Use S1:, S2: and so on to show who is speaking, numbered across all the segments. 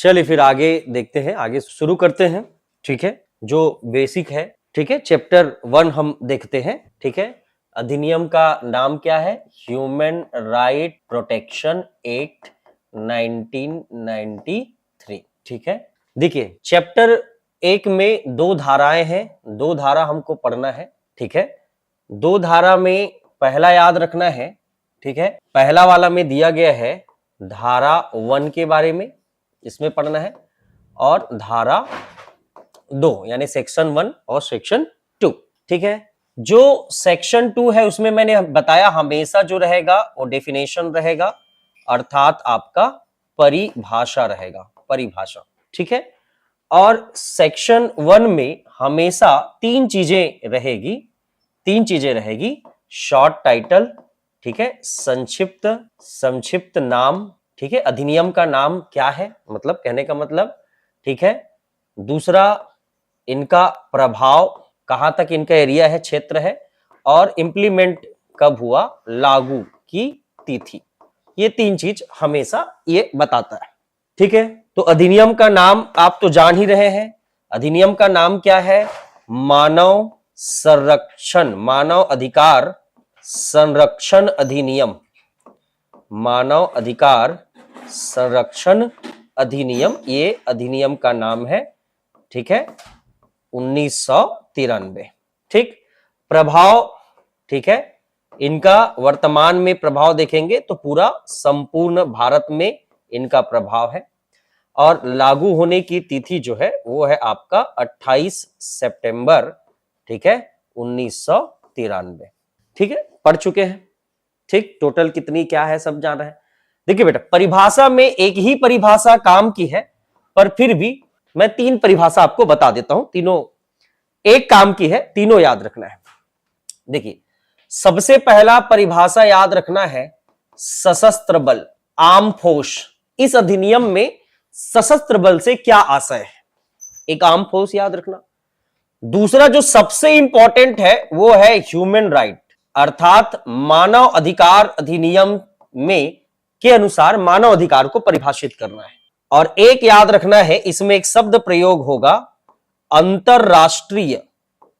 S1: चलिए फिर आगे देखते हैं, आगे शुरू करते हैं। ठीक है, जो बेसिक है, ठीक है, चैप्टर 1 हम देखते हैं। ठीक है, अधिनियम का नाम क्या है? Human right protection act 1993। ठीक है, देखिए चैप्टर 1 में 2 धाराएं हैं, 2 धारा हमको पढ़ना है। ठीक है, 2 धारा में पहला याद रखना है। ठीक है, पहला वाला में दिया गया है धारा 1 के बारे में, इसमें पढ़ना है, और धारा 2 यानी सेक्शन 1 और सेक्शन 2। ठीक है, जो सेक्शन 2 है उसमें मैंने बताया हमेशा जो रहेगा वो डेफिनेशन रहेगा, अर्थात आपका परिभाषा रहेगा, परिभाषा। ठीक है, और सेक्शन 1 में हमेशा 3 चीजें रहेगी, 3 चीजें रहेगी। शॉर्ट टाइटल, ठीक है, संक्षिप्त नाम, ठीक है, अधिनियम का नाम क्या है, मतलब कहने का मतलब, ठीक है। दूसरा, इनका प्रभाव, कहां तक इनका एरिया है, क्षेत्र है, और इंप्लीमेंट कब हुआ, लागू की तिथि। ये 3 चीज हमेशा ये बताता है। ठीक है, तो अधिनियम का नाम आप तो जान ही रहे हैं। अधिनियम का नाम क्या है? मानव संरक्षण, मानव अधिकार संरक्षण अधिनियम, मानव अधिकार संरक्षण अधिनियम, ये अधिनियम का नाम है। ठीक है, 1993। ठीक, प्रभाव, ठीक है, इनका वर्तमान में प्रभाव देखेंगे तो पूरा संपूर्ण भारत में इनका प्रभाव है, और लागू होने की तिथि जो है वो है आपका 28 सितंबर, ठीक है, 1993। ठीक है, पढ़ चुके हैं। ठीक, टोटल कितनी क्या है सब जान रहे हैं। देखिए बेटा, परिभाषा में एक ही परिभाषा काम की है, पर फिर भी मैं 3 परिभाषा आपको बता देता हूं, तीनों एक काम की है, तीनों याद रखना है। देखिए, सबसे पहला परिभाषा याद रखना है सशस्त्र बल, आर्म फोर्स। इस अधिनियम में सशस्त्र बल से क्या आशय है, एक आर्म फोर्स याद रखना। दूसरा जो सबसे इंपॉर्टेंट है वो है ह्यूमन राइट, अर्थात मानव अधिकार अधिनियम में के अनुसार मानव अधिकार को परिभाषित करना है। और एक याद रखना है, इसमें एक शब्द प्रयोग होगा अंतरराष्ट्रीय,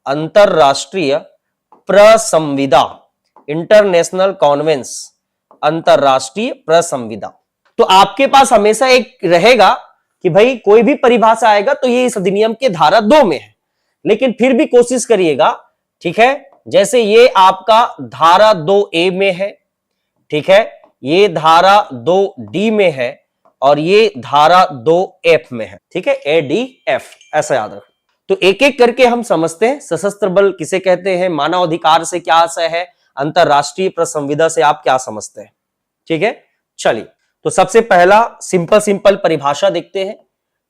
S1: अंतरराष्ट्रीय प्रसंविदा, इंटरनेशनल कॉन्वेंस, अंतरराष्ट्रीय प्रसंविदा। तो आपके पास हमेशा एक रहेगा कि भाई कोई भी परिभाषा आएगा तो ये इस अधिनियम के धारा 2 में है, लेकिन फिर भी कोशिश करिएगा, ठीक है, जैसे ये आपका धारा 2A में है, ठीक है, ये धारा 2D में है, और ये धारा 2F में है। ठीक है, ADF, ऐसा याद रखो। तो एक एक करके हम समझते हैं, सशस्त्र बल किसे कहते हैं, मानव अधिकार से क्या आशय है, अंतरराष्ट्रीय प्रसंविदा से आप क्या समझते हैं। ठीक है, चलिए, तो सबसे पहला सिंपल परिभाषा देखते हैं।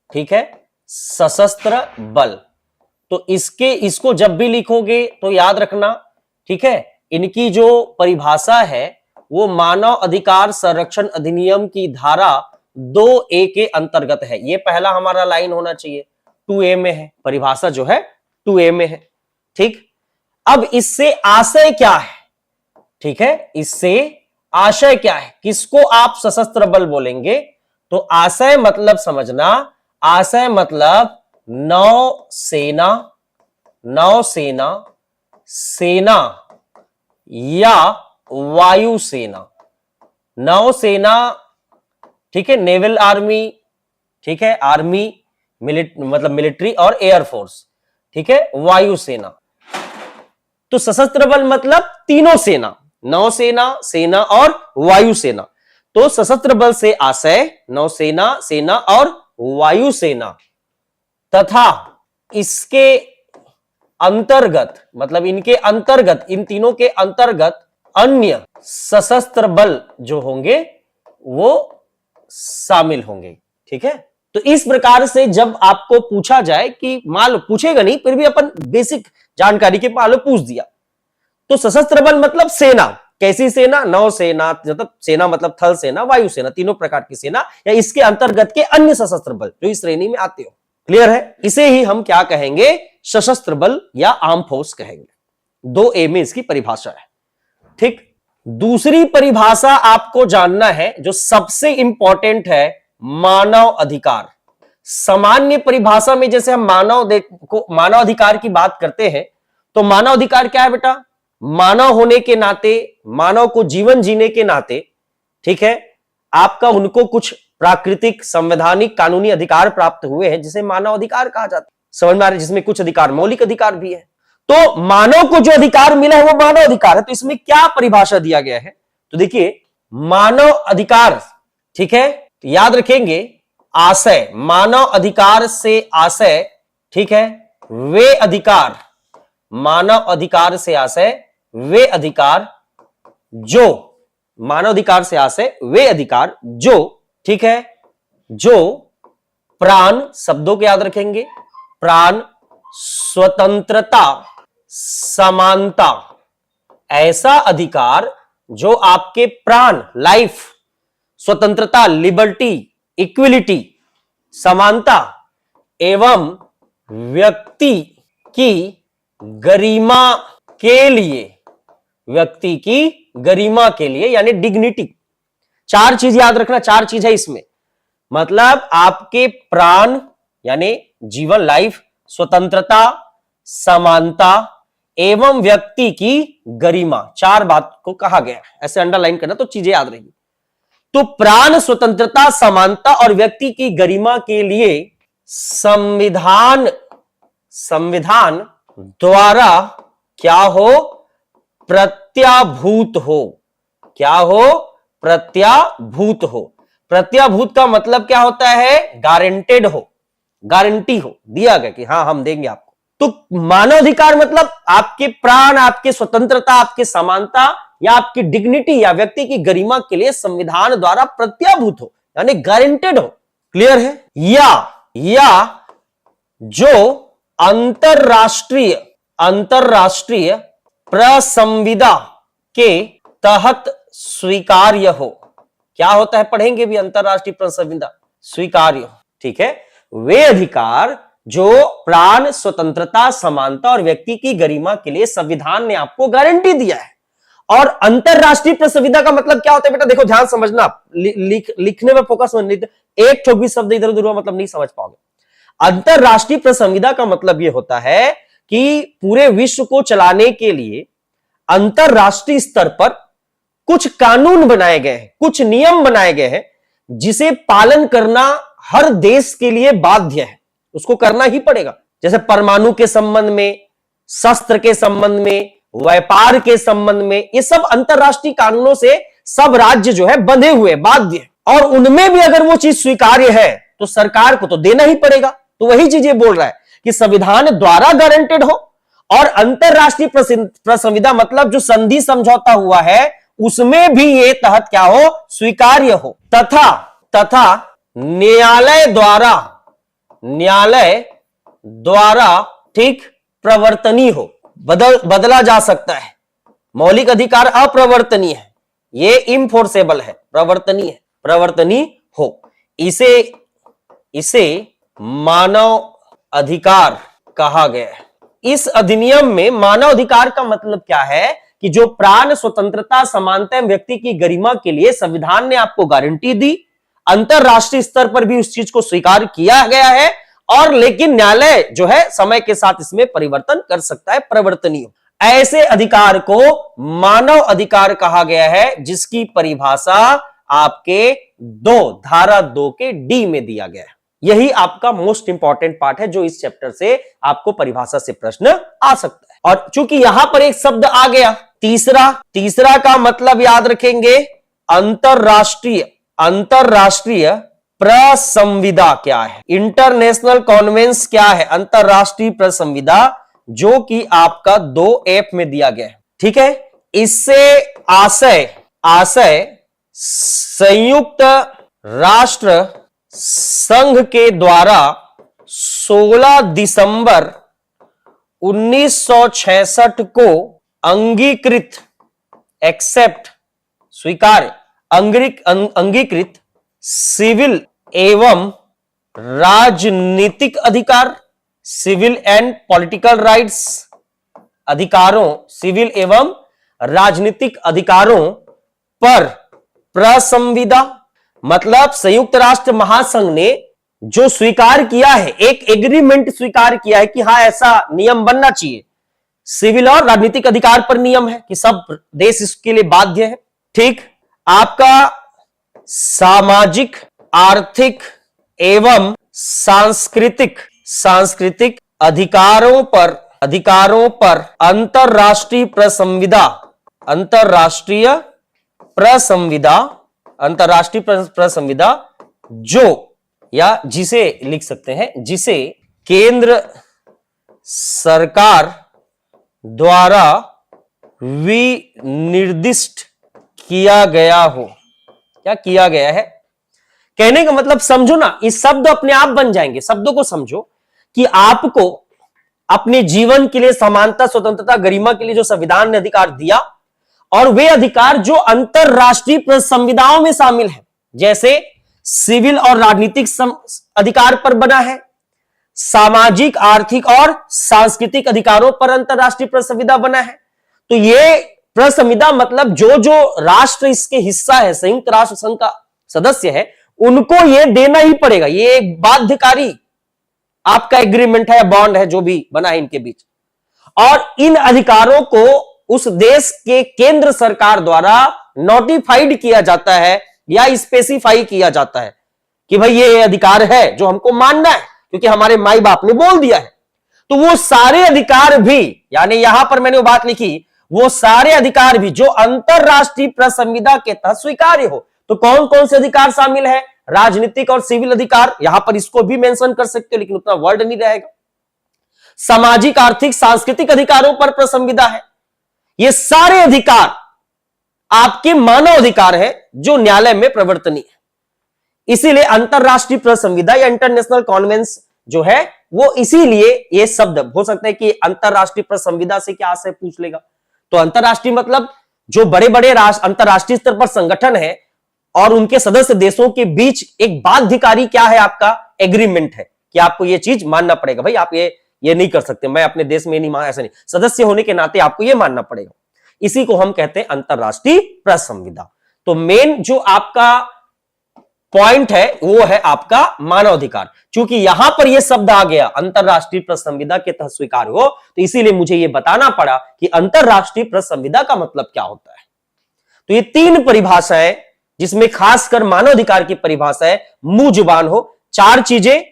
S1: ठीक है, सशस्त्र बल, तो इसको जब भी लिखोगे तो याद रखना, ठीक है, इनकी जो परिभाषा है वो मानव अधिकार संरक्षण अधिनियम की धारा 2A के अंतर्गत है। ये पहला हमारा लाइन होना चाहिए, 2A में है, परिभाषा जो है 2A में है। ठीक, अब इससे आशय क्या है, ठीक है, इससे आशय क्या है, किसको आप सशस्त्र बल बोलेंगे, तो आशय मतलब समझना, आशय मतलब नौसेना, नौसेना, सेना या वायुसेना। नौसेना, ठीक है, नेवल आर्मी, ठीक है, आर्मी मतलब मिलिट्री और एयरफोर्स, ठीक है, वायुसेना। तो सशस्त्र बल मतलब तीनों सेना, नौसेना, सेना और वायुसेना। तो सशस्त्र बल से आशय नौसेना, सेना और वायुसेना तथा इसके अंतर्गत, मतलब इनके अंतर्गत, इन तीनों के अंतर्गत अन्य सशस्त्र बल जो होंगे वो शामिल होंगे। ठीक है, तो इस प्रकार से जब आपको पूछा जाए कि मान लो, पूछेगा नहीं फिर भी अपन बेसिक जानकारी के मान लो पूछ दिया, तो सशस्त्र बल मतलब सेना, कैसी सेना, नौसेना, मतलब सेना मतलब थल सेना, वायु सेना, तीनों प्रकार की सेना, या इसके अंतर्गत के अन्य सशस्त्र बल जो इस श्रेणी में आते हो। क्लियर है, इसे ही हम क्या कहेंगे, सशस्त्र बल या आर्म फोर्स कहेंगे। 2A में इसकी परिभाषा है। ठीक, दूसरी परिभाषा आपको जानना है जो सबसे इंपॉर्टेंट है, मानव अधिकार। सामान्य परिभाषा में जैसे हम मानव अधिकार की बात करते हैं, तो मानव अधिकार क्या है बेटा? मानव होने के नाते, मानव को जीवन जीने के नाते, ठीक है, आपका उनको कुछ प्राकृतिक, संवैधानिक, कानूनी अधिकार प्राप्त हुए हैं जिसे मानव अधिकार कहा जाता है। समझ में आ रहा है? जिसमें कुछ अधिकार मौलिक अधिकार भी है। तो मानव को जो अधिकार मिला है वो मानव अधिकार है। तो इसमें क्या परिभाषा दिया गया है? तो देखिए, मानव अधिकार, ठीक है, तो याद रखेंगे आशय, मानव अधिकार से आशय, ठीक है, वे अधिकार, मानव अधिकार से आशय वे अधिकार जो, मानव अधिकार से आशय वे अधिकार जो, ठीक है, जो प्राण, शब्दों को याद रखेंगे, प्राण, स्वतंत्रता, समानता, ऐसा अधिकार जो आपके प्राण, लाइफ, स्वतंत्रता, लिबर्टी, इक्विलिटी, समानता एवं व्यक्ति की गरिमा के लिए, व्यक्ति की गरिमा के लिए, यानी डिग्निटी। चार चीज याद रखना, चार चीज है इसमें। मतलब आपके प्राण यानी जीवन, लाइफ, स्वतंत्रता, समानता एवं व्यक्ति की गरिमा, चार बात को कहा गया है। ऐसे अंडरलाइन करना तो चीजें याद रहेगी। तो प्राण, स्वतंत्रता, समानता और व्यक्ति की गरिमा के लिए संविधान द्वारा क्या हो? प्रत्याभूत हो। क्या हो? प्रत्याभूत हो। प्रत्याभूत का मतलब क्या होता है? गारंटेड हो, गारंटी हो, दिया गया कि हाँ हम देंगे आपको। तो मानवाधिकार मतलब आपके प्राण, आपके स्वतंत्रता, आपके समानता या आपकी डिग्निटी या व्यक्ति की गरिमा के लिए संविधान द्वारा प्रत्याभूत हो, यानी गारंटेड हो। क्लियर है? या जो अंतरराष्ट्रीय प्रसंविदा के तहत स्वीकार्य हो। क्या होता है? पढ़ेंगे भी, अंतरराष्ट्रीय प्रसंविदा, स्वीकार्य हो, ठीक है। वे अधिकार जो प्राण, स्वतंत्रता, समानता और व्यक्ति की गरिमा के लिए संविधान ने आपको गारंटी दिया है। और अंतरराष्ट्रीय प्रसंविदा का मतलब क्या होता है बेटा? देखो ध्यान समझना, लिखने में फोकस नहीं, एक ठोक भी शब्द इधर उधर हुआ मतलब नहीं समझ पाओगे। अंतरराष्ट्रीय प्रसंविदा का मतलब यह होता है कि पूरे विश्व को चलाने के लिए अंतरराष्ट्रीय स्तर पर कुछ कानून बनाए गए हैं, कुछ नियम बनाए गए हैं, जिसे पालन करना हर देश के लिए बाध्य है, उसको करना ही पड़ेगा। जैसे परमाणु के संबंध में, शस्त्र के संबंध में, व्यापार के संबंध में, ये सब अंतरराष्ट्रीय कानूनों से सब राज्य जो है बंधे हुए, बाध्य है। और उनमें भी अगर वो चीज स्वीकार्य है तो सरकार को तो देना ही पड़ेगा। तो वही चीजें बोल रहा है कि संविधान द्वारा गारंटेड हो। और अंतरराष्ट्रीय प्रसंविदा मतलब जो संधि समझौता हुआ है उसमें भी ये तहत क्या हो? स्वीकार्य हो। तथा न्यायालय द्वारा ठीक प्रवर्तनीय हो, बदला जा सकता है। मौलिक अधिकार अप्रवर्तनीय है, ये इनफोर्सेबल है, प्रवर्तनीय हो। इसे मानव अधिकार कहा गया है। इस अधिनियम में मानव अधिकार का मतलब क्या है? कि जो प्राण, स्वतंत्रता, समानता एवं व्यक्ति की गरिमा के लिए संविधान ने आपको गारंटी दी, अंतरराष्ट्रीय स्तर पर भी उस चीज को स्वीकार किया गया है, और लेकिन न्यायालय जो है समय के साथ इसमें परिवर्तन कर सकता है, परिवर्तनीय। ऐसे अधिकार को मानव अधिकार कहा गया है, जिसकी परिभाषा आपके धारा 2 के डी में दिया गया है। यही आपका मोस्ट इंपॉर्टेंट पार्ट है, जो इस चैप्टर से आपको परिभाषा से प्रश्न आ सकता है। और चूंकि यहां पर एक शब्द आ गया तीसरा का मतलब याद रखेंगे अंतरराष्ट्रीय प्रसंविदा क्या है, इंटरनेशनल कॉन्वेंस क्या है, अंतरराष्ट्रीय प्रसंविदा, जो कि आपका 2F में दिया गया है। ठीक है, इससे आशय संयुक्त राष्ट्र संघ के द्वारा 16 दिसंबर 1966 को अंगीकृत अंगीकृत सिविल एवं राजनीतिक अधिकार, सिविल एंड पॉलिटिकल राइट्स अधिकारों, सिविल एवं राजनीतिक अधिकारों पर प्रसंविदा, मतलब संयुक्त राष्ट्र महासंघ ने जो स्वीकार किया है, एक एग्रीमेंट स्वीकार किया है कि हाँ ऐसा नियम बनना चाहिए। सिविल और राजनीतिक अधिकार पर नियम है कि सब देश इसके लिए बाध्य है। ठीक, आपका सामाजिक, आर्थिक एवं सांस्कृतिक अधिकारों पर अंतरराष्ट्रीय प्रसंविदा जो, या जिसे लिख सकते हैं, जिसे केंद्र सरकार द्वारा विनिर्दिष्ट किया गया हो। क्या किया गया है? कहने का मतलब समझो ना, इस शब्द अपने आप बन जाएंगे। शब्दों को समझो कि आपको अपने जीवन के लिए समानता, स्वतंत्रता, गरिमा के लिए जो संविधान ने अधिकार दिया, और वे अधिकार जो अंतरराष्ट्रीय संविधाओं में शामिल है, जैसे सिविल और राजनीतिक अधिकार पर बना है, सामाजिक, आर्थिक और सांस्कृतिक अधिकारों पर अंतरराष्ट्रीय संविधा बना है। तो ये प्रसंविधा मतलब जो जो राष्ट्र इसके हिस्सा है, संयुक्त राष्ट्र संघ का सदस्य है, उनको ये देना ही पड़ेगा। ये एक बाध्यकारी आपका एग्रीमेंट है, बॉन्ड है, जो भी बना है इनके बीच। और इन अधिकारों को उस देश के केंद्र सरकार द्वारा नोटिफाइड किया जाता है या स्पेसिफाई किया जाता है कि भाई ये अधिकार है जो हमको मानना है, क्योंकि हमारे माई बाप ने बोल दिया है। तो वो सारे अधिकार भी, यानी यहां पर मैंने वो बात लिखी, वो सारे अधिकार भी जो अंतरराष्ट्रीय प्रसंविधा के तहत स्वीकार्य हो। तो कौन कौन से अधिकार शामिल है? राजनीतिक और सिविल अधिकार, यहां पर इसको भी मेंशन कर सकते हो, लेकिन उतना वर्ड नहीं रहेगा। सामाजिक, आर्थिक, सांस्कृतिक अधिकारों पर प्रसंविधा है। ये सारे अधिकार आपके मानव अधिकार है जो न्यायालय में प्रवर्तनीय है। इसीलिए अंतरराष्ट्रीय प्रसंविधा या इंटरनेशनल कॉन्वेंस जो है वो, इसीलिए ये शब्द हो सकता है कि अंतरराष्ट्रीय प्रसंविधा से क्या आशय पूछ लेगा। तो अंतरराष्ट्रीय मतलब जो बड़े बड़े अंतरराष्ट्रीय स्तर पर संगठन है और उनके सदस्य देशों के बीच एक बाध्यकारी क्या है, आपका एग्रीमेंट है कि आपको ये चीज मानना पड़ेगा। भाई आप ये नहीं कर सकते, मैं अपने देश में नहीं मान, ऐसा नहीं, सदस्य होने के नाते आपको ये मानना पड़ेगा। इसी को हम कहते हैं अंतरराष्ट्रीय प्रसंविधा। तो मेन जो आपका पॉइंट है वो है आपका मानवाधिकार। चूंकि यहां पर यह शब्द आ गया अंतरराष्ट्रीय प्रसंविधा के तहत स्वीकार हो, तो इसीलिए मुझे यह बताना पड़ा कि अंतरराष्ट्रीय प्रसंविधा का मतलब क्या होता है। तो ये तीन परिभाषाएं, जिसमें खासकर मानवाधिकार की परिभाषा है, मुंह जुबान हो। चार चीजें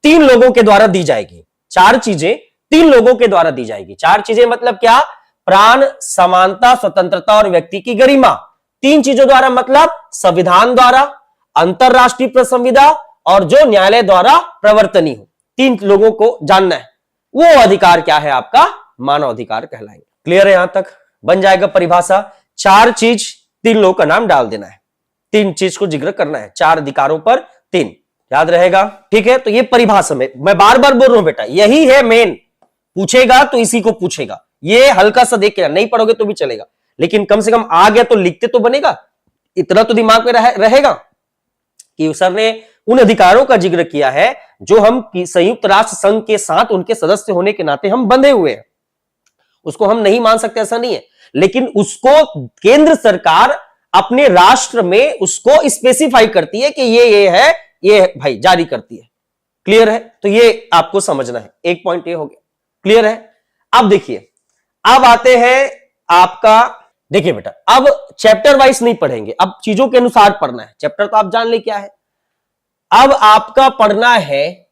S1: तीन लोगों के द्वारा दी जाएगी। चार चीजें तीन लोगों के द्वारा दी जाएगी। चार चीजें मतलब क्या? प्राण, समानता, स्वतंत्रता और व्यक्ति की गरिमा। तीन चीजों द्वारा मतलब संविधान द्वारा, अंतरराष्ट्रीय प्रसंविधा और जो न्यायालय द्वारा प्रवर्तनीय हो। तीन लोगों को जानना है, वो अधिकार क्या है? आपका मानव अधिकार कहलाएंगे। क्लियर है? यहां तक बन जाएगा परिभाषा। चार चीज तीन लोगों का नाम डाल देना है, तीन चीज को जिक्र करना है, चार अधिकारों पर तीन, याद रहेगा। ठीक है, तो ये परिभाषा में मैं बार बार बोल रहा हूं बेटा, यही है मेन। पूछेगा तो इसी को पूछेगा। ये हल्का सा देख के नहीं पढ़ोगे तो भी चलेगा, लेकिन कम से कम आ गया तो लिखते तो बनेगा, इतना तो दिमाग में रहेगा कि सर ने उन अधिकारों का जिक्र किया है जो हम संयुक्त राष्ट्र संघ के साथ उनके सदस्य होने के नाते हम बंधे हुए हैं। उसको हम नहीं मान सकते, ऐसा नहीं है, लेकिन उसको केंद्र सरकार अपने राष्ट्र में उसको स्पेसिफाई करती है कि ये है, ये भाई जारी करती है। क्लियर है? तो ये आपको समझना है। एक पॉइंट ये हो गया। क्लियर है? अब देखिए, अब आते हैं आपका, देखिए बेटा, अब चैप्टर वाइज नहीं पढ़ेंगे, अब चीजों के अनुसार पढ़ना है। चैप्टर तो आप जान ले क्या है। अब आपका पढ़ना है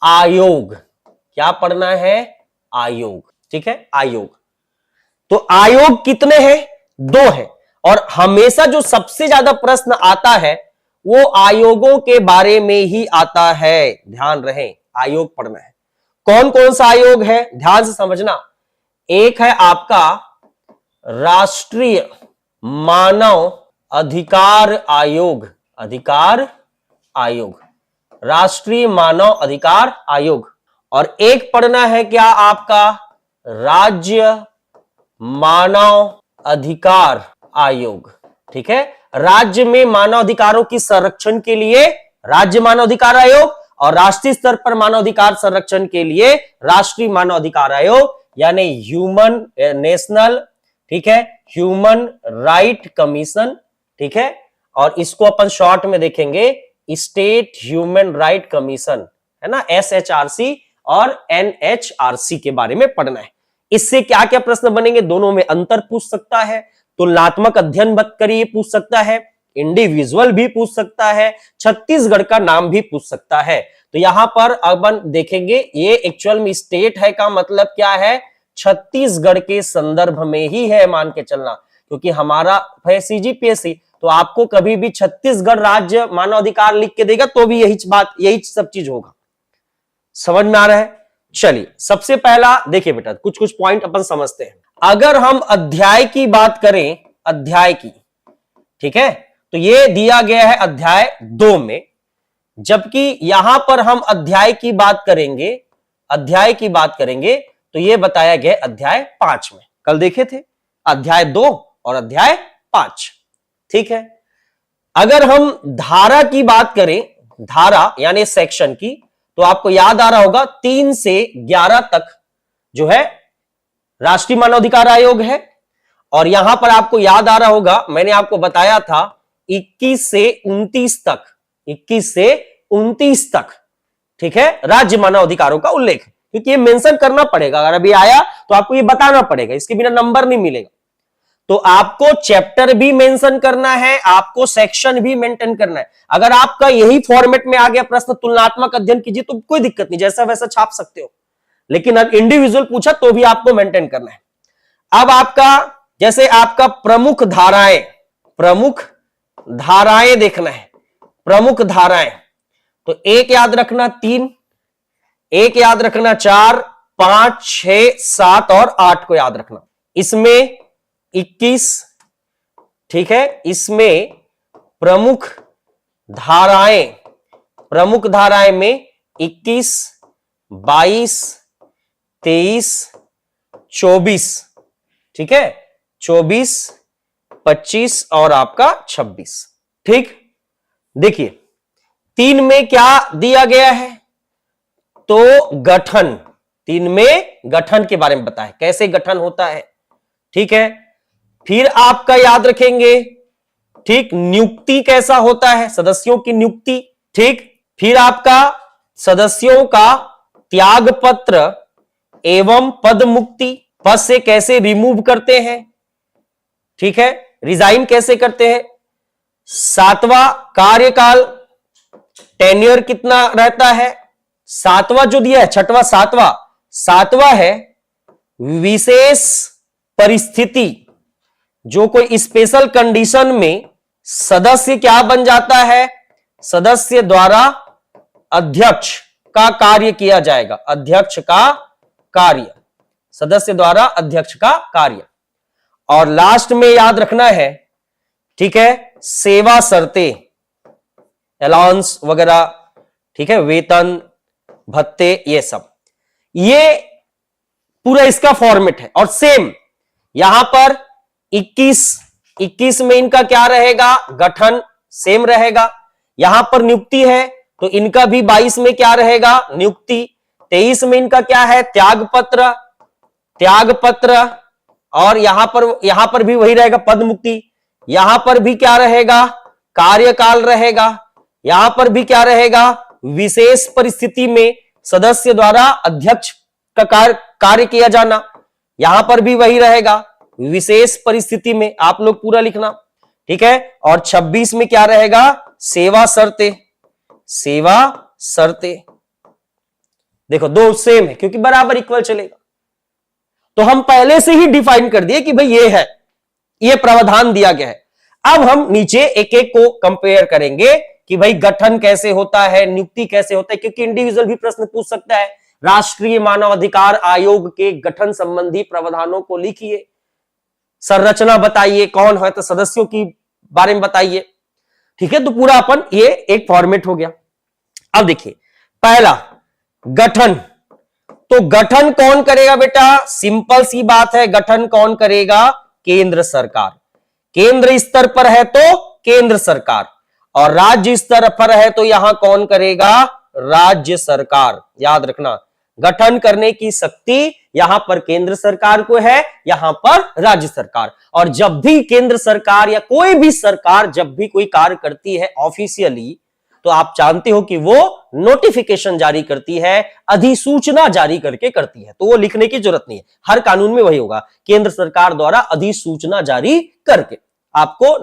S1: आयोग। क्या पढ़ना है? आयोग। ठीक है, आयोग। तो आयोग कितने हैं? दो है। और हमेशा जो सबसे ज्यादा प्रश्न आता है वो आयोगों के बारे में ही आता है। ध्यान रहे, आयोग पढ़ना है। कौन कौन सा आयोग है? ध्यान से समझना। एक है आपका राष्ट्रीय मानव अधिकार आयोग। अधिकार आयोग, राष्ट्रीय मानव अधिकार आयोग। और एक पढ़ना है क्या आपका? राज्य मानव अधिकार आयोग। ठीक है, राज्य में मानव अधिकारों की संरक्षण के लिए राज्य मानव अधिकार आयोग, और राष्ट्रीय स्तर पर मानव अधिकार संरक्षण के लिए राष्ट्रीय मानव अधिकार आयोग, यानी ह्यूमन नेशनल, ठीक है, ह्यूमन राइट कमीशन। ठीक है, और इसको अपन शॉर्ट में देखेंगे स्टेट ह्यूमन राइट कमीशन, है ना, SHRC और NHRC के बारे में पढ़ना है। इससे क्या क्या प्रश्न बनेंगे, दोनों में अंतर पूछ सकता है, तुलनात्मक अध्ययन मत करिए पूछ सकता है, इंडिविजुअल भी पूछ सकता है, छत्तीसगढ़ का नाम भी पूछ सकता है। तो यहां पर अपन देखेंगे ये एक्चुअल में स्टेट है का मतलब क्या है, छत्तीसगढ़ के संदर्भ में ही है, मान के चलना, क्योंकि हमारा है CGPSC, तो आपको कभी भी छत्तीसगढ़ राज्य मानवाधिकार लिख के देगा तो भी यही सब चीज होगा। समझ में आ रहा है? चलिए सबसे पहला देखिए बेटा, कुछ कुछ पॉइंट अपन समझते हैं। अगर हम अध्याय की बात करें, अध्याय की, ठीक है, तो ये दिया गया है अध्याय 2 में, जबकि यहां पर हम अध्याय की बात करेंगे, अध्याय की बात करेंगे तो ये बताया गया अध्याय 5 में। कल देखे थे अध्याय 2 और अध्याय 5, ठीक है। अगर हम धारा की बात करें, धारा यानी सेक्शन की, तो आपको याद आ रहा होगा 3 से 11 तक जो है राष्ट्रीय मानवाधिकार आयोग है, और यहां पर आपको याद आ रहा होगा मैंने आपको बताया था 21 से 29 तक, 21 से 29 तक, ठीक है, राज्य मानवाधिकारों का उल्लेख, क्योंकि ये मेंशन करना पड़ेगा, अगर अभी आया तो आपको ये बताना पड़ेगा, इसके बिना नंबर नहीं मिलेगा। तो आपको चैप्टर भी मेंशन करना है, आपको सेक्शन भी मेंटेन करना है। अगर आपका यही फॉर्मेट में आ गया प्रश्न तुलनात्मक अध्ययन कीजिए तो कोई दिक्कत नहीं, जैसा वैसा छाप सकते हो, लेकिन अगर इंडिविजुअल पूछा तो भी आपको मेंटेन करना है। अब आपका जैसे आपका प्रमुख धाराएं, प्रमुख धाराएं देखना है, प्रमुख धाराएं, तो एक याद रखना 3, एक याद रखना 4, 5, 6, 7 और 8 को याद रखना। इसमें 21, ठीक है, इसमें प्रमुख धाराएं, प्रमुख धाराएं में 21, 22, 23, 24, ठीक है, 24, 25 और आपका 26, ठीक। देखिए 3 में क्या दिया गया है, तो गठन, 3 में गठन के बारे में बताया, कैसे गठन होता है, ठीक है। फिर आपका याद रखेंगे, ठीक, नियुक्ति कैसा होता है, सदस्यों की नियुक्ति, ठीक। फिर आपका सदस्यों का त्याग पत्र एवं पद मुक्ति, पद से कैसे रिमूव करते हैं, ठीक है, रिजाइन कैसे करते हैं। 7वां कार्यकाल, टेन्योर कितना रहता है, 7वां जो दिया है, 6वां 7वां, 7वां है विशेष परिस्थिति, जो कोई स्पेशल कंडीशन में सदस्य क्या बन जाता है, सदस्य द्वारा अध्यक्ष का कार्य किया जाएगा, अध्यक्ष का कार्य, सदस्य द्वारा अध्यक्ष का कार्य। और लास्ट में याद रखना है, ठीक है, सेवा शर्तें, अलाउंस वगैरह, ठीक है, वेतन भत्ते, ये सब, ये पूरा इसका फॉर्मेट है। और सेम यहां पर 21 में इनका क्या रहेगा, गठन सेम रहेगा। यहां पर नियुक्ति है तो इनका भी 22 में क्या रहेगा, नियुक्ति। 23 में इनका क्या है, त्याग पत्र, त्याग पत्र, और यहां पर भी वही रहेगा, पद मुक्ति। यहां पर भी क्या रहेगा, कार्यकाल रहेगा। यहां पर भी क्या रहेगा, विशेष परिस्थिति में सदस्य द्वारा अध्यक्ष का कार्य किया जाना, यहां पर भी वही रहेगा, विशेष परिस्थिति में, आप लोग पूरा लिखना, ठीक है। और 26 में क्या रहेगा, सेवा शर्तें, सेवा शर्तें। देखो दो सेम है क्योंकि बराबर इक्वल चलेगा, तो हम पहले से ही डिफाइन कर दिए कि भाई ये है, ये प्रावधान दिया गया है। अब हम नीचे एक एक को कंपेयर करेंगे कि भाई गठन कैसे होता है, नियुक्ति कैसे होता है, क्योंकि इंडिविजुअल भी प्रश्न पूछ सकता है। राष्ट्रीय मानवाधिकार आयोग के गठन संबंधी प्रावधानों को लिखिए, संरचना बताइए, कौन है तो सदस्यों की बारे में बताइए, ठीक है। तो पूरा अपन ये एक फॉर्मेट हो गया। अब देखिए पहला गठन, तो गठन कौन करेगा बेटा, सिंपल सी बात है, गठन कौन करेगा, केंद्र सरकार। केंद्र स्तर पर है तो केंद्र सरकार, और राज्य स्तर पर है तो यहां कौन करेगा, राज्य सरकार। याद रखना, गठन करने की शक्ति यहां पर केंद्र सरकार को है, यहां पर राज्य सरकार। और जब भी केंद्र सरकार या कोई भी सरकार जब भी कोई कार्य करती है ऑफिशियली, तो आप जानते हो कि वो नोटिफिकेशन जारी करती है, अधिसूचना जारी करके करती है, तो वो लिखने की जरूरत नहीं है। हर कानून में वही होगा, केंद्र सरकार द्वारा अधिसूचना जारी करके आपको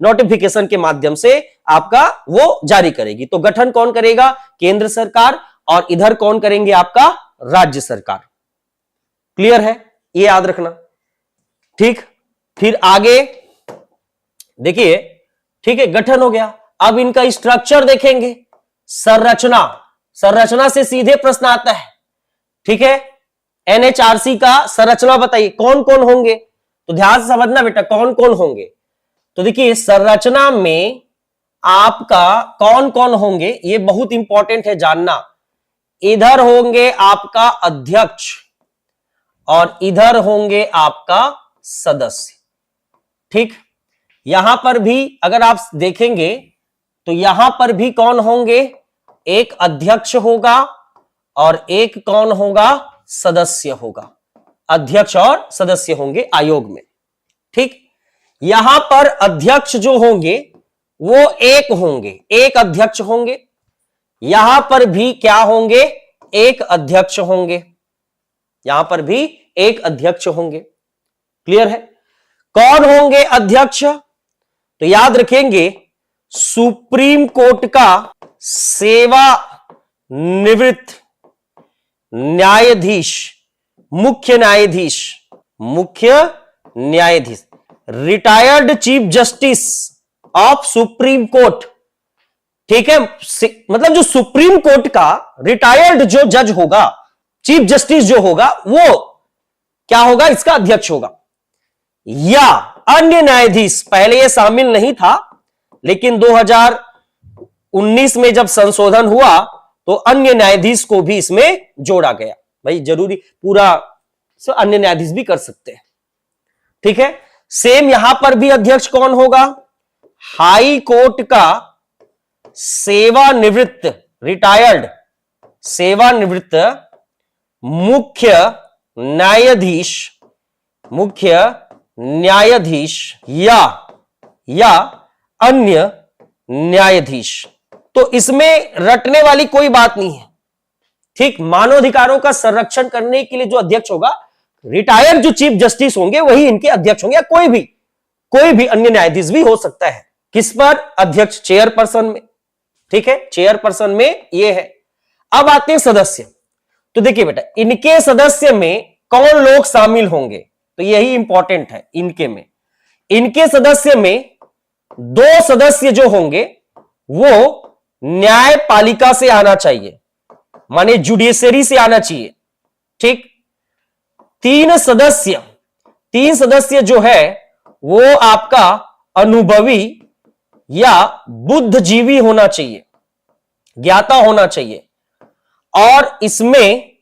S1: नोटिफिकेशन के माध्यम से आपका वो जारी करेगी। तो गठन कौन करेगा? केंद्र सरकार, और इधर कौन करेंगे? आपका राज्य सरकार। क्लियर है? ये याद रखना। ठीक, फिर आगे देखिए, ठीक है, गठन हो गया। अब इनका स्ट्रक्चर देखेंगे, संरचना। संरचना से सीधे प्रश्न आता है। ठीक है, एनएचआरसी का संरचना बताइए, कौन कौन होंगे? तो ध्यान से समझना बेटा, कौन कौन होंगे। तो देखिए, संरचना में आपका कौन कौन होंगे, ये बहुत इंपॉर्टेंट है जानना। इधर होंगे आपका अध्यक्ष और इधर होंगे आपका सदस्य। ठीक, यहां पर भी अगर आप देखेंगे तो यहां पर भी कौन होंगे? एक अध्यक्ष होगा और एक कौन होगा? सदस्य होगा। अध्यक्ष और सदस्य होंगे आयोग में। ठीक, यहां पर अध्यक्ष जो होंगे वो एक होंगे, एक अध्यक्ष होंगे। यहां पर भी क्या होंगे? एक अध्यक्ष होंगे। यहां पर भी एक अध्यक्ष होंगे। क्लियर है? कौन होंगे अध्यक्ष? तो याद रखेंगे, सुप्रीम कोर्ट का सेवा निवृत्त न्यायाधीश, मुख्य न्यायाधीश, मुख्य न्यायाधीश, retired chief justice of supreme court. ठीक है, मतलब जो सुप्रीम कोर्ट का रिटायर्ड जो जज होगा, चीफ जस्टिस जो होगा, वो क्या होगा? इसका अध्यक्ष होगा। या अन्य न्यायाधीश, पहले ये शामिल नहीं था, लेकिन 2019 में जब संशोधन हुआ तो अन्य न्यायाधीश को भी इसमें जोड़ा गया। भाई जरूरी पूरा अन्य न्यायाधीश भी कर सकते हैं। ठीक है, सेम यहां पर भी अध्यक्ष कौन होगा? हाई कोर्ट का सेवानिवृत्त, रिटायर्ड सेवानिवृत्त मुख्य न्यायाधीश, मुख्य न्यायाधीश या अन्य न्यायाधीश। तो इसमें रटने वाली कोई बात नहीं है। ठीक, मानवाधिकारों का संरक्षण करने के लिए जो अध्यक्ष होगा, रिटायर्ड जो चीफ जस्टिस होंगे वही इनके अध्यक्ष होंगे, या कोई भी अन्य न्यायाधीश भी हो सकता है। किस पर? अध्यक्ष, चेयरपर्सन में। ठीक है, चेयरपर्सन में ये है। अब आते हैं सदस्य। तो देखिए बेटा, इनके सदस्य में कौन लोग शामिल होंगे? तो यही इंपॉर्टेंट है। इनके सदस्य में 2 सदस्य जो होंगे वो न्यायपालिका से आना चाहिए, माने जुडिशरी से आना चाहिए। ठीक, 3 सदस्य जो है वो आपका अनुभवी या बुद्धिजीवी होना चाहिए, ज्ञाता होना चाहिए। और इसमें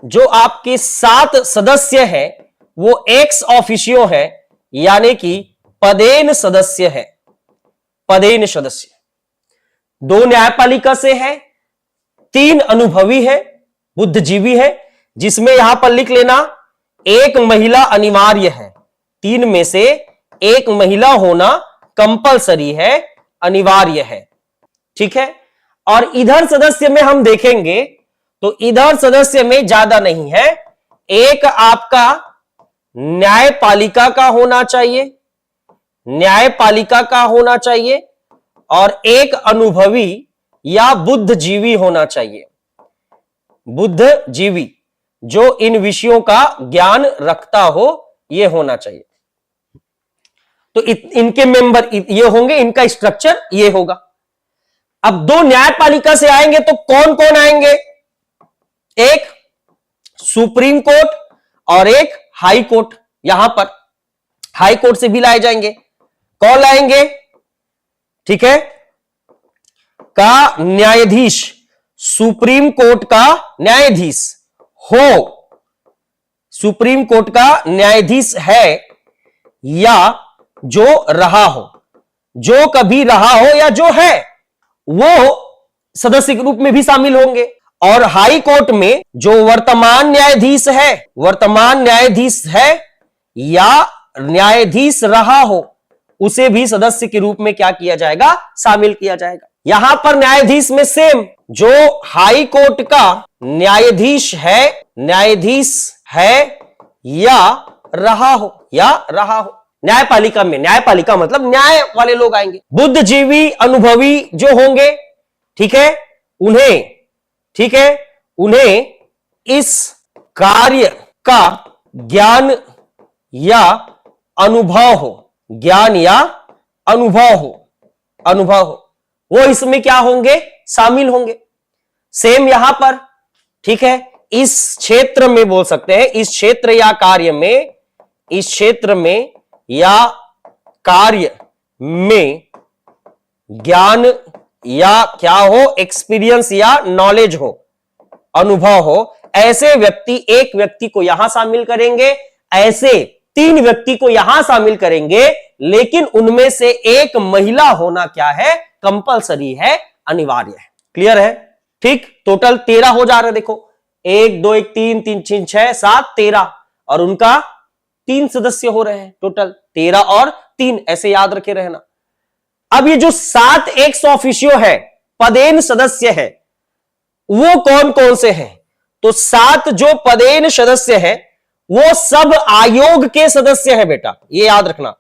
S1: जो आपके 7 सदस्य हैं वो एक्स ऑफिशियो है, यानी कि पदेन सदस्य है। पदेन सदस्य 2 न्यायपालिका से है, 3 अनुभवी है, बुद्धिजीवी है, जिसमें यहां पर लिख लेना 1 महिला अनिवार्य है। 3 में से 1 महिला होना कंपलसरी है, अनिवार्य है। ठीक है, और इधर सदस्य में हम देखेंगे तो इधर सदस्य में ज्यादा नहीं है, एक आपका न्यायपालिका का होना चाहिए, न्यायपालिका का होना चाहिए, और एक अनुभवी या बुद्धिजीवी होना चाहिए, बुद्धिजीवी जो इन विषयों का ज्ञान रखता हो, यह होना चाहिए। तो इनके मेंबर ये होंगे, इनका स्ट्रक्चर ये होगा। अब 2 न्यायपालिका से आएंगे तो कौन कौन आएंगे? एक सुप्रीम कोर्ट और एक हाई कोर्ट। यहां पर हाई कोर्ट से भी लाए जाएंगे। कौन लाएंगे? ठीक है, का न्यायाधीश, सुप्रीम कोर्ट का न्यायाधीश हो, सुप्रीम कोर्ट का न्यायाधीश है, या जो रहा हो, जो कभी रहा हो या जो है, वो सदस्य के रूप में भी शामिल होंगे। और हाई कोर्ट में जो वर्तमान न्यायाधीश है या न्यायाधीश रहा हो, उसे भी सदस्य के रूप में क्या किया जाएगा? शामिल किया जाएगा। यहां पर न्यायाधीश में सेम, जो हाई कोर्ट का न्यायाधीश है या रहा हो। न्यायपालिका में, न्यायपालिका मतलब न्याय वाले लोग आएंगे, बुद्धिजीवी अनुभवी जो होंगे, ठीक है, उन्हें इस कार्य का ज्ञान या अनुभव हो, वो इसमें क्या होंगे, शामिल होंगे। सेम यहां पर, ठीक है, इस क्षेत्र में बोल सकते हैं, इस क्षेत्र या कार्य में ज्ञान या क्या हो, एक्सपीरियंस या नॉलेज हो, अनुभव हो, ऐसे व्यक्ति, एक व्यक्ति को यहां शामिल करेंगे, ऐसे 3 व्यक्ति को यहां शामिल करेंगे, लेकिन उनमें से एक महिला होना क्या है, कंपलसरी है, अनिवार्य है। क्लियर है? ठीक, टोटल 13 हो जा रहे हैं, देखो 1 2 1 3 3 6 6 7 13, और उनका 3 सदस्य हो रहे हैं, टोटल 13 और 3, ऐसे याद रखे रहना। अब ये जो 7 एक्स ऑफिशियो है, पदेन सदस्य है, वो कौन कौन से हैं? तो 7 जो पदेन सदस्य है वो सब आयोग के सदस्य हैं बेटा, ये याद रखना,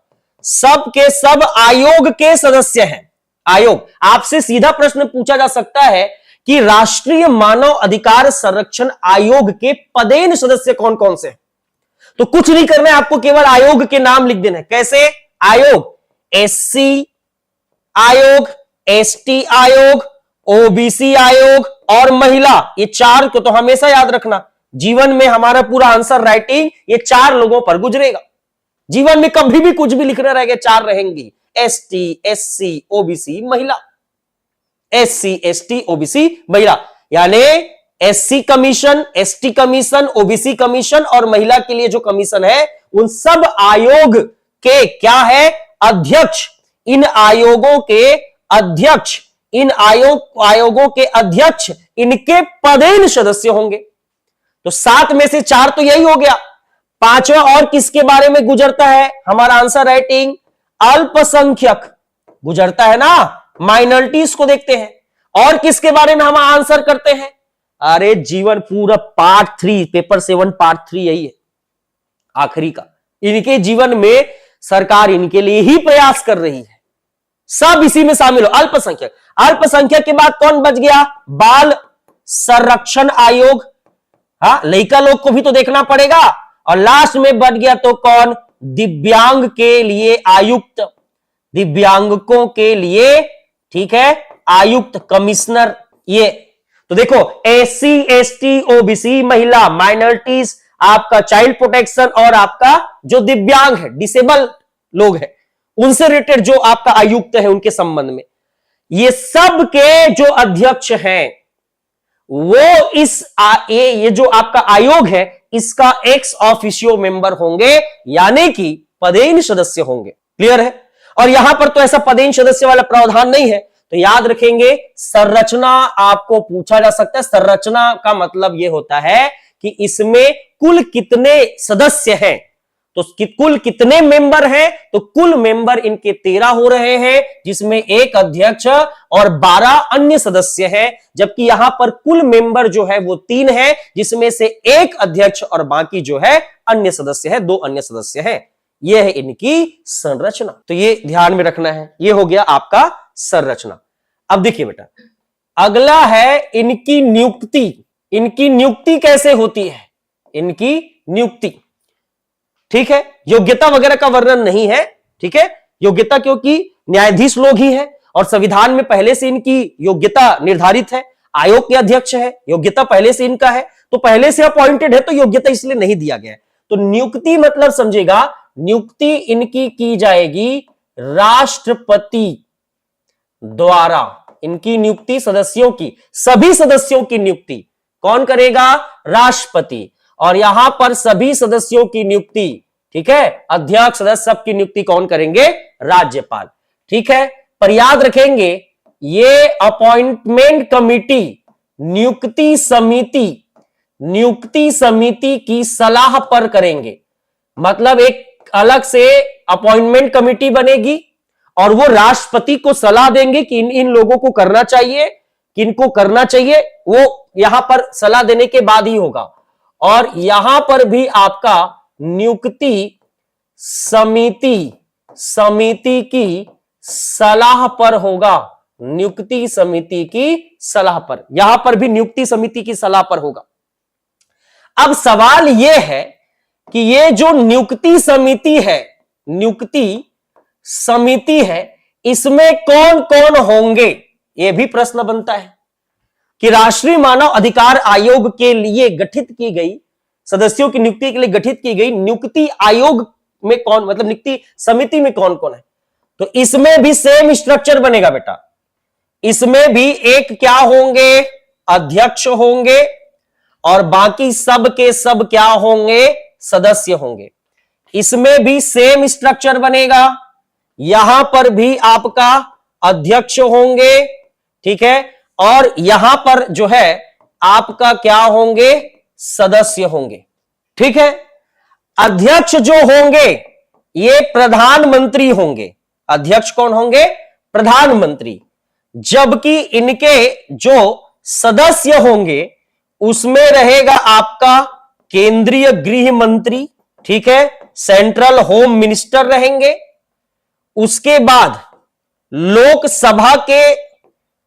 S1: सब के सब आयोग के सदस्य हैं। आयोग, आपसे सीधा प्रश्न पूछा जा सकता है कि राष्ट्रीय मानव अधिकार संरक्षण आयोग के पदेन सदस्य कौन कौन से हैं? तो कुछ नहीं करना है आपको, केवल आयोग के नाम लिख देना है। कैसे? आयोग, एससी आयोग, एसटी आयोग, ओबीसी आयोग और महिला, ये 4 को तो हमेशा याद रखना। जीवन में हमारा पूरा आंसर राइटिंग ये 4 लोगों पर गुजरेगा। जीवन में कभी भी कुछ भी लिखना रहेगा, 4 रहेंगी, एसटी, एससी, ओबीसी, महिला। एससी, एसटी, ओबीसी, महिला, यानी SC commission, ST commission, OBC commission और महिला के लिए जो कमीशन है, उन सब आयोग के क्या है, अध्यक्ष। इन आयोगों के अध्यक्ष इनके पदेन सदस्य होंगे। तो 7 में से 4 तो यही हो गया। 5वां और किसके बारे में गुजरता है हमारा आंसर राइटिंग? अल्पसंख्यक गुजरता है ना, माइनॉरिटीज को देखते हैं। और किसके बारे में हम आंसर करते हैं? अरे जीवन पूरा पार्ट 3, पेपर 7 पार्ट 3 यही है, आखिरी का। इनके जीवन में सरकार इनके लिए ही प्रयास कर रही है, सब इसी में शामिल हो। अल्पसंख्यक, अल्पसंख्यक के बाद कौन बच गया? बाल संरक्षण आयोग, हाँ, लड़का लोग को भी तो देखना पड़ेगा। और लास्ट में बच गया तो कौन? दिव्यांग के लिए आयुक्त, दिव्यांगों के लिए, ठीक है, आयुक्त, कमिश्नर। ये तो देखो, एससी, एसटी, ओबीसी, महिला, माइनॉरिटीज, आपका चाइल्ड प्रोटेक्शन और आपका जो दिव्यांग है, डिसेबल लोग हैं, उनसे रिलेटेड जो आपका आयुक्त है, उनके संबंध में ये सब के जो अध्यक्ष हैं वो ये जो आपका आयोग है इसका एक्स ऑफिशियो मेंबर होंगे, यानी कि पदेन सदस्य होंगे। क्लियर है? और यहां पर तो ऐसा पदेन सदस्य वाला प्रावधान नहीं है, तो याद रखेंगे संरचना आपको पूछा जा सकता है। संरचना का मतलब यह होता है कि इसमें कुल कितने सदस्य हैं, तो कुल कितने मेंबर हैं? तो कुल मेंबर इनके 13 हो रहे हैं, जिसमें एक अध्यक्ष और 12 अन्य सदस्य हैं। जबकि यहां पर कुल मेंबर जो है वो 3 है, जिसमें से एक अध्यक्ष और बाकी जो है अन्य सदस्य है, 2 अन्य सदस्य हैं। यह है इनकी संरचना, तो ये ध्यान में रखना है। ये हो गया आपका संरचना। अब देखिए बेटा, अगला है इनकी नियुक्ति। इनकी नियुक्ति कैसे होती है? इनकी नियुक्ति, ठीक है, योग्यता वगैरह का वर्णन नहीं है, ठीक है, योग्यता क्योंकि न्यायाधीश लोग ही हैं और संविधान में पहले से इनकी योग्यता निर्धारित है। आयोग के अध्यक्ष है, योग्यता पहले से इनका है, तो पहले से अपॉइंटेड है, तो योग्यता इसलिए नहीं दिया गया है। तो नियुक्ति मतलब समझेगा, नियुक्ति इनकी की जाएगी राष्ट्रपति द्वारा। इनकी नियुक्ति सदस्यों की, सभी सदस्यों की नियुक्ति कौन करेगा? राष्ट्रपति। और यहां पर सभी सदस्यों की नियुक्ति, ठीक है, अध्यक्ष, सदस्य, सबकी नियुक्ति कौन करेंगे? राज्यपाल। ठीक है, पर याद रखेंगे ये अपॉइंटमेंट कमिटी नियुक्ति समिति की सलाह पर करेंगे। मतलब एक अलग से अपॉइंटमेंट कमिटी बनेगी और वो राष्ट्रपति को सलाह देंगे कि इन इन लोगों को करना चाहिए, किनको करना चाहिए, वो यहां पर सलाह देने के बाद ही होगा। और यहां पर भी आपका नियुक्ति समिति की सलाह पर होगा, नियुक्ति समिति की सलाह पर, यहां पर भी नियुक्ति समिति की सलाह पर होगा। अब सवाल यह है कि ये जो नियुक्ति समिति है, इसमें कौन कौन होंगे, यह भी प्रश्न बनता है कि राष्ट्रीय मानव अधिकार आयोग के लिए गठित की गई, सदस्यों की नियुक्ति के लिए गठित की गई नियुक्ति आयोग में कौन, मतलब नियुक्ति समिति में कौन कौन है। तो इसमें भी सेम स्ट्रक्चर बनेगा बेटा, इसमें भी एक क्या होंगे, अध्यक्ष होंगे, और बाकी सब के सब क्या होंगे, सदस्य होंगे। इसमें भी सेम स्ट्रक्चर बनेगा, यहां पर भी आपका अध्यक्ष होंगे, ठीक है, और यहां पर जो है आपका क्या होंगे, सदस्य होंगे, ठीक है। अध्यक्ष जो होंगे ये प्रधानमंत्री होंगे, अध्यक्ष कौन होंगे, प्रधानमंत्री, जबकि इनके जो सदस्य होंगे उसमें रहेगा आपका केंद्रीय गृह मंत्री, ठीक है, सेंट्रल होम मिनिस्टर रहेंगे। उसके बाद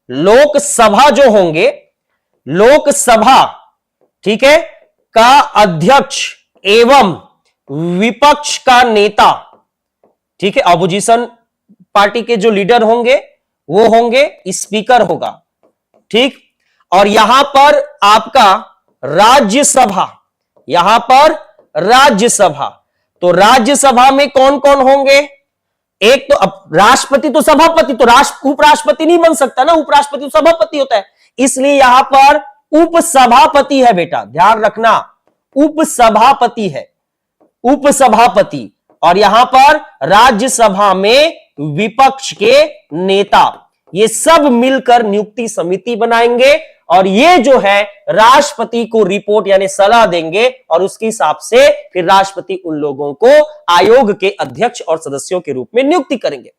S1: लोकसभा जो होंगे, लोकसभा, ठीक है, का अध्यक्ष एवं विपक्ष का नेता, ठीक है, अपोजिशन पार्टी के जो लीडर होंगे वो होंगे, स्पीकर होगा, ठीक। और यहां पर आपका राज्यसभा, यहां पर राज्यसभा, तो राज्यसभा में कौन कौन होंगे, एक तो अब राष्ट्रपति तो सभापति, तो उपराष्ट्रपति नहीं बन सकता ना, उपराष्ट्रपति तो सभापति होता है, इसलिए यहां पर उपसभापति है बेटा, ध्यान रखना, उपसभापति है, उपसभापति। और यहां पर राज्यसभा में विपक्ष के नेता, ये सब मिलकर नियुक्ति समिति बनाएंगे और ये जो है राष्ट्रपति को रिपोर्ट यानी सलाह देंगे और उसके हिसाब से फिर राष्ट्रपति उन लोगों को आयोग के अध्यक्ष और सदस्यों के रूप में नियुक्ति करेंगे।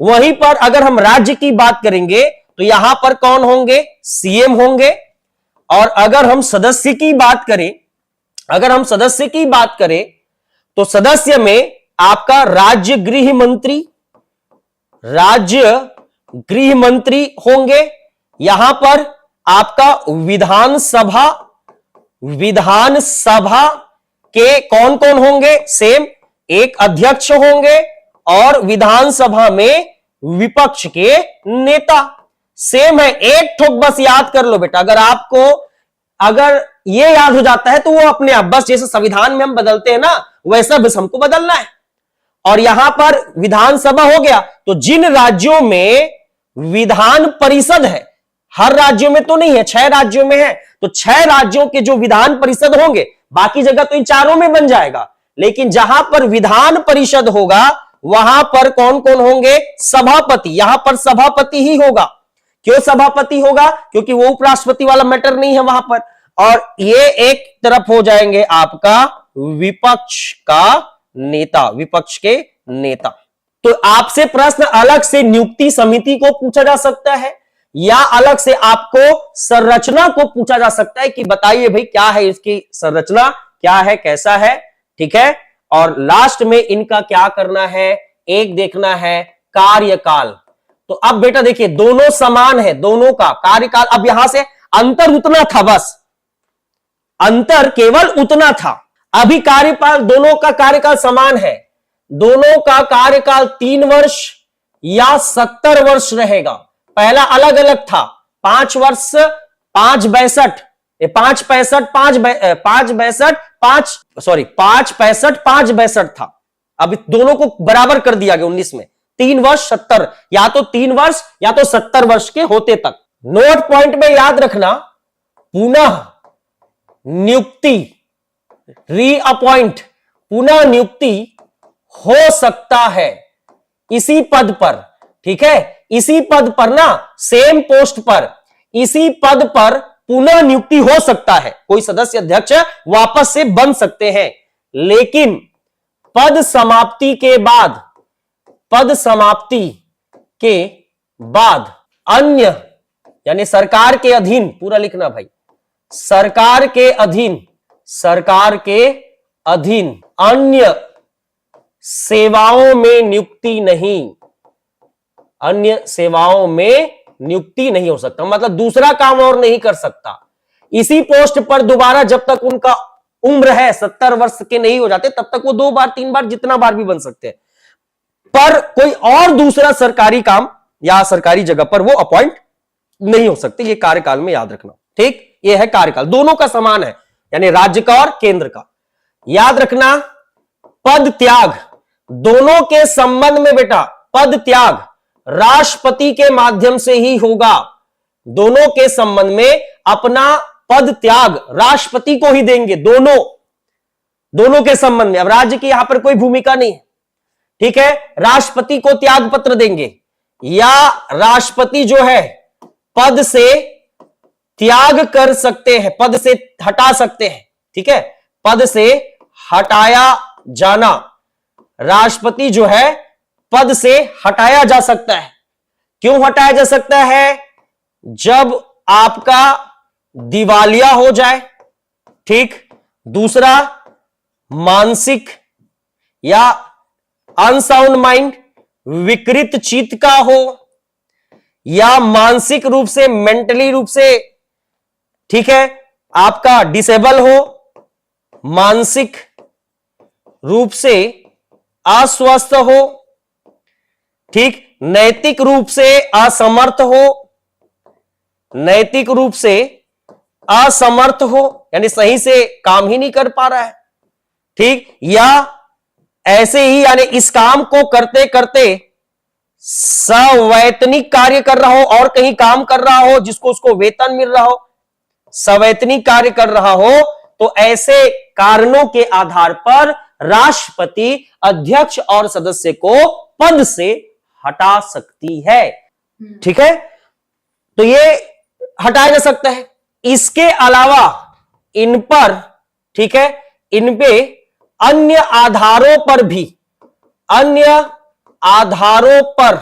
S1: वहीं पर अगर हम राज्य की बात करेंगे तो यहां पर कौन होंगे, सीएम होंगे। और अगर हम सदस्य की बात करें, तो सदस्य में आपका राज्य गृह मंत्री होंगे। यहां पर आपका विधानसभा के कौन कौन होंगे, सेम एक अध्यक्ष होंगे और विधानसभा में विपक्ष के नेता, सेम है। एक ठोक बस याद कर लो बेटा, अगर ये याद हो जाता है तो वो अपने आप, बस जैसे संविधान में हम बदलते हैं ना वैसा बस हमको बदलना है। और यहां पर विधानसभा हो गया, तो जिन राज्यों में विधान परिषद है, हर राज्यों में तो नहीं है, 6 राज्यों में है, तो 6 राज्यों के जो विधान परिषद होंगे, बाकी जगह तो इन चारों में बन जाएगा, लेकिन जहां पर विधान परिषद होगा वहां पर कौन कौन होंगे, सभापति, यहां पर सभापति ही होगा। क्यों सभापति होगा, क्योंकि वो उपराष्ट्रपति वाला मैटर नहीं है वहां पर। और ये एक तरफ हो जाएंगे आपका विपक्ष के नेता। तो आपसे प्रश्न अलग से नियुक्ति समिति को पूछा जा सकता है या अलग से आपको संरचना को पूछा जा सकता है कि बताइए भाई क्या है इसकी संरचना, क्या है, कैसा है, ठीक है। और लास्ट में इनका क्या करना है, एक देखना है कार्यकाल। तो अब बेटा देखिए दोनों समान है, दोनों का कार्यकाल, अब यहां से अंतर उतना था, बस अंतर केवल उतना था। अभी कार्यकाल, दोनों का कार्यकाल समान है, दोनों का कार्यकाल 3 वर्ष या 70 वर्ष रहेगा। पहला अलग अलग था, 5 वर्ष 5 65 था। अब दोनों को बराबर कर दिया गया 19 में, 3 वर्ष 70, या तो 3 वर्ष या तो 70 वर्ष के होते तक। नोट पॉइंट में याद रखना, पुनः नियुक्ति, रीअपॉइंट, पुनः नियुक्ति हो सकता है इसी पद पर, ठीक है, इसी पद पर ना, सेम पोस्ट पर, इसी पद पर पुनः नियुक्ति हो सकता है। कोई सदस्य अध्यक्ष वापस से बन सकते हैं, लेकिन पद समाप्ति के बाद पद समाप्ति के बाद अन्य, यानी सरकार के अधीन, पूरा लिखना भाई, सरकार के अधीन अन्य सेवाओं में नियुक्ति नहीं, अन्य सेवाओं में नियुक्ति नहीं हो सकता, मतलब दूसरा काम और नहीं कर सकता। इसी पोस्ट पर दोबारा जब तक उनका उम्र है 70 वर्ष के नहीं हो जाते तब तक वो 2 बार 3 बार जितना बार भी बन सकते हैं, पर कोई और दूसरा सरकारी काम या सरकारी जगह पर वो अपॉइंट नहीं हो सकते। ये कार्यकाल में याद रखना, ठीक। ये है कार्यकाल, दोनों का समान है, यानी राज्य का और केंद्र का। याद रखना पद त्याग दोनों के संबंध में बेटा, पद त्याग राष्ट्रपति के माध्यम से ही होगा। दोनों के संबंध में अपना पद त्याग राष्ट्रपति को ही देंगे, दोनों के संबंध में। अब राज्य की यहां पर कोई भूमिका नहीं है, ठीक है। राष्ट्रपति को त्याग पत्र देंगे या राष्ट्रपति जो है पद से त्याग कर सकते हैं, पद से हटा सकते हैं, ठीक है। पद से हटाया जाना, राष्ट्रपति जो है पद से हटाया जा सकता है। क्यों हटाया जा सकता है? जब आपका दिवालिया हो जाए, ठीक। दूसरा मानसिक या अनसाउंड माइंड, विकृत चित्त का हो, या मानसिक रूप से, मेंटली रूप से, ठीक है, आपका डिसेबल हो, मानसिक रूप से अस्वस्थ हो, ठीक, नैतिक रूप से असमर्थ हो, नैतिक रूप से असमर्थ हो, यानी सही से काम ही नहीं कर पा रहा है, ठीक, या ऐसे ही यानी इस काम को करते करते सवैतनिक कार्य कर रहा हो और कहीं काम कर रहा हो जिसको उसको वेतन मिल रहा हो, सवैतनिक कार्य कर रहा हो, तो ऐसे कारणों के आधार पर राष्ट्रपति अध्यक्ष और सदस्य को पद से हटा सकती है, ठीक है। तो ये हटाया जा सकता है। इसके अलावा इन पर, ठीक है, इन पे अन्य आधारों पर भी, अन्य आधारों पर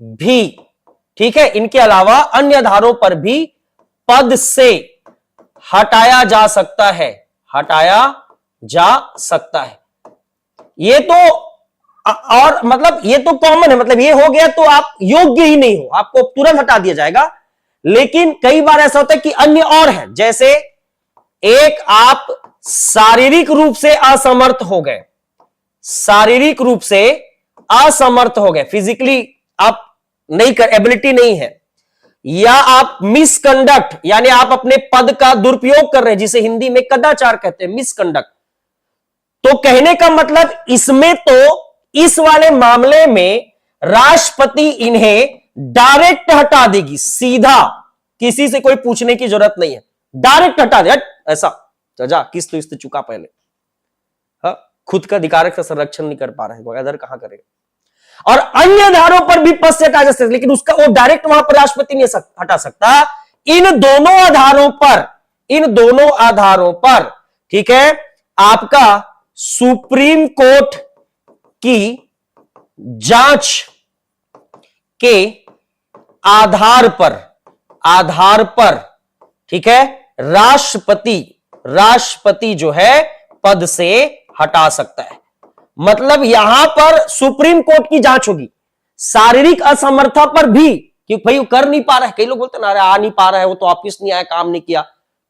S1: भी, ठीक है, इनके अलावा अन्य आधारों पर भी पद से हटाया जा सकता है, हटाया जा सकता है। ये तो और मतलब ये तो कॉमन है, मतलब ये हो गया तो आप योग्य ही नहीं हो, आपको तुरंत हटा दिया जाएगा। लेकिन कई बार ऐसा होता है कि अन्य और है, जैसे एक आप शारीरिक रूप से असमर्थ हो गए, शारीरिक रूप से असमर्थ हो गए, फिजिकली आप नहीं कर, एबिलिटी नहीं है, या आप मिसकंडक्ट यानी आप अपने पद का दुरुपयोग कर रहे हैं, जिसे हिंदी में कदाचार कहते हैं, मिसकंडक्ट। तो कहने का मतलब इसमें तो इस वाले मामले में राष्ट्रपति इन्हें डायरेक्ट हटा देगी, सीधा, किसी से कोई पूछने की जरूरत नहीं है, डायरेक्ट हटा दे, ऐसा जा किस्त विस्त चुका पहले, हाँ, खुद का अधिकारक का संरक्षण नहीं कर पा रहे हैं, इधर कहां करेगा। और अन्य आधारों पर भी पद से हटा जा सकता है, लेकिन उसका वो डायरेक्ट वहां पर राष्ट्रपति नहीं हटा सकता। इन दोनों आधारों पर, इन दोनों आधारों पर, ठीक है, आपका सुप्रीम कोर्ट की जांच के आधार पर, ठीक है, राष्ट्रपति जो है पद से हटा सकता है। मतलब यहां पर सुप्रीम कोर्ट की जांच होगी, शारीरिक असमर्थता पर भी, कि भाई वो कर नहीं पा रहा है, कई लोग बोलते ना, अरे आ नहीं पा रहा है, वो तो ऑफिस नहीं आया, काम नहीं किया,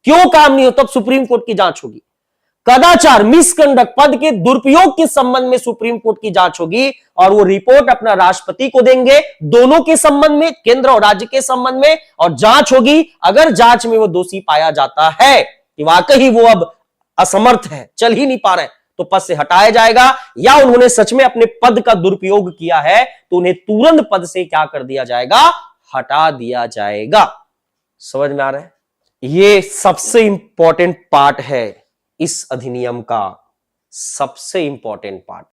S1: क्यों काम नहीं हो, तब सुप्रीम कोर्ट की जांच होगी। कदाचार, मिसकंडक्ट, पद के दुरुपयोग के संबंध में सुप्रीम कोर्ट की जांच होगी और वो रिपोर्ट अपना राष्ट्रपति को देंगे, दोनों के संबंध में, केंद्र और राज्य के संबंध में, और जांच होगी। अगर जांच में वो दोषी पाया जाता है कि वाकई वो अब असमर्थ है, चल ही नहीं पा रहे, तो पद से हटाया जाएगा, या उन्होंने सच में अपने पद का दुरुपयोग किया है तो उन्हें तुरंत पद से क्या कर दिया जाएगा, हटा दिया जाएगा। समझ में आ रहा है? ये सबसे इंपॉर्टेंट पार्ट है इस अधिनियम का, सबसे इंपॉर्टेंट पार्ट।